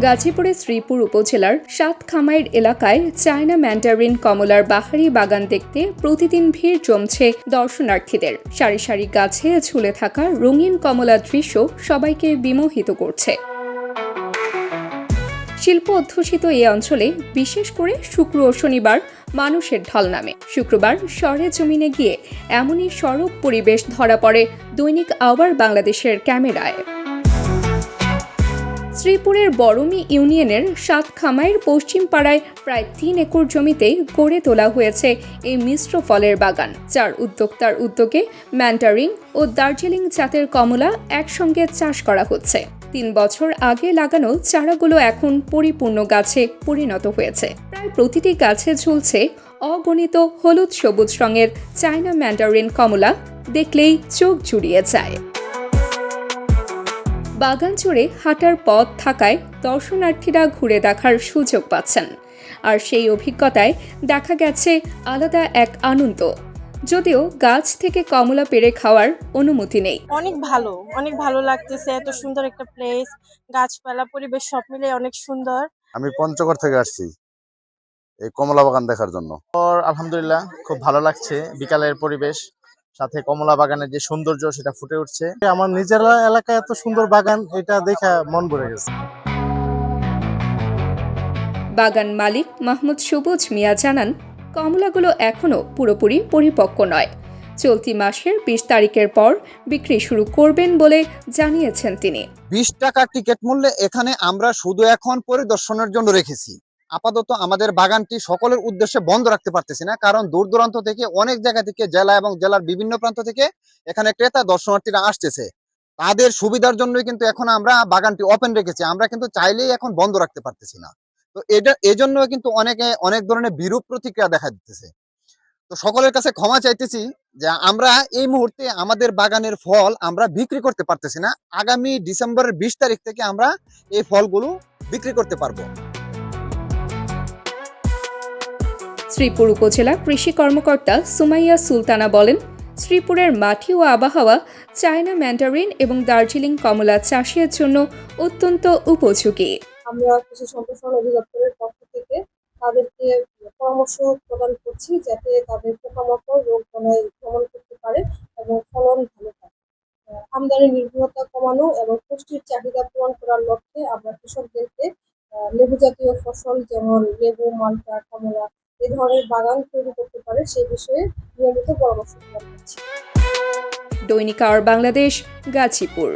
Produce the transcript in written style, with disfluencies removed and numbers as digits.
গাজীপুরের শ্রীপুর উপজেলার সাতখামাইর এলাকায় চায়না ম্যান্ডারিন কমলার বাহারি বাগান দেখতে প্রতিদিন ভিড় জমছে দর্শনার্থীদের। সারি সারি গাছে ঝুলে থাকা রঙিন কমলার দৃশ্য সবাইকে বিমোহিত করছে। শিল্প অধ্যুষিত এই অঞ্চলে বিশেষ করে শুক্র ও শনিবার মানুষের ঢল নামে। শুক্রবার সরেজমিনে গিয়ে এমনই সরব পরিবেশ ধরা পড়ে দৈনিক আওয়ার বাংলাদেশের ক্যামেরায়। শ্রীপুরের বড়মি ইউনিয়নের সাতখামাইর পশ্চিম পাড়ায় প্রায় ৩ একর জমিতে গড়ে তোলা হয়েছে এই মিশ্র ফলের বাগান, যার উদ্যোক্তার উদ্যোগে ম্যান্ডারিন ও দার্জিলিং জাতের কমলা একসঙ্গে চাষ করা হচ্ছে। ৩ বছর আগে লাগানো চারাগুলো এখন পরিপূর্ণ গাছে পরিণত হয়েছে। প্রায় প্রতিটি গাছে ঝুলছে অগণিত হলুদ সবুজ রঙের চায়না ম্যান্ডারিন কমলা, দেখলেই চোখ জুড়িয়ে যায়। বাগান জুড়ে হাঁটার পথ থাকায় দর্শনার্থীরা ঘুরে দেখার সুযোগ পাচ্ছেন, আর সেই অভিজ্ঞতায় দেখা গেছে আলাদা এক আনন্দ। যদিও গাছ থেকে কমলা পেড়ে খাওয়ার অনুমতি নেই। অনেক ভালো লাগতেছে। এত সুন্দর একটা প্লেস, গাছপালা, পরিবেশ সব মিলে অনেক সুন্দর। আমি পঞ্চগড় থেকে আসছি এই কমলা বাগান দেখার জন্য। আলহামদুলিল্লাহ, খুব ভালো লাগছে। বিকালের পরিবেশ সাথে কমলা বাগানের যে সৌন্দর্য সেটা ফুটে উঠছে। আমার নিজের এলাকায় এত সুন্দর বাগান, এটা দেখে মন ভরে গেছে। বাগান মালিক মাহমুদ সবুজ মিয়া জানান, কমলাগুলো এখনও পুরোপুরি পরিপক্ক নয়। চলতি মাসের ২০ তারিখের পর বিক্রি শুরু করবেন বলে জানিয়েছেন তিনি। ২০ টাকা টিকিট মূল্যে এখানে আমরা শুধু এখন পরিদর্শনের জন্য রেখেছি। আপাতত আমাদের বাগানটি সকলের উদ্দেশ্যে বন্ধ রাখতে পারতেছি না, কারণ দূর দূরান্ত থেকে অনেক জায়গা থেকে, জেলা এবং জেলার বিভিন্ন প্রান্ত থেকে এখানে ক্রেতা দর্শনার্থীরা আসতেছে। তাদের সুবিধার জন্যই কিন্তু এখন আমরা বাগানটি ওপেন রেখেছি। আমরা কিন্তু চাইলেই এখন বন্ধ রাখতে পারতেছি না। তো এজন্য কিন্তু অনেক ধরনের বিরূপ প্রতিক্রিয়া দেখা দিতেছে। তো সকলের কাছে ক্ষমা চাইতেছি যে আমরা এই মুহূর্তে আমাদের বাগানের ফল আমরা বিক্রি করতে পারতেছি না। আগামী ডিসেম্বরের ২০ তারিখ থেকে আমরা এই ফলগুলো বিক্রি করতে পারবো। শ্রীপুর উপজেলা কৃষি কর্মকর্তা সুমাইয়া সুলতানা বলেন, শ্রীপুরের মাটি ও আবহাওয়া চায়না ম্যান্ডারিন এবং দার্জিলিং কমলা চাষের জন্য অত্যন্ত উপযোগী। আমরা কৃষি সম্প্রসারণ অধিদপ্তরের পক্ষ থেকে তাদেরকে পরামর্শ প্রদান করছি, যাতে তাদের পোকামাকড় রোগ বালাই দমন করতে পারে এবং ফলন ভালো হয়। আমদানি নির্ভরতা কমানো এবং পুষ্টির চাহিদা পূরণ করার লক্ষ্যে আমরা কৃষকদেরকে লেবু জাতীয় ফসল যেমন লেবু, মালটা, কমলা এই ধরনের বাগান তৈরি করতে পারে সেই বিষয়ে নিয়মিত পরামর্শ প্রদান করছি। দৈনিক আওয়ার বাংলাদেশ, গাজীপুর।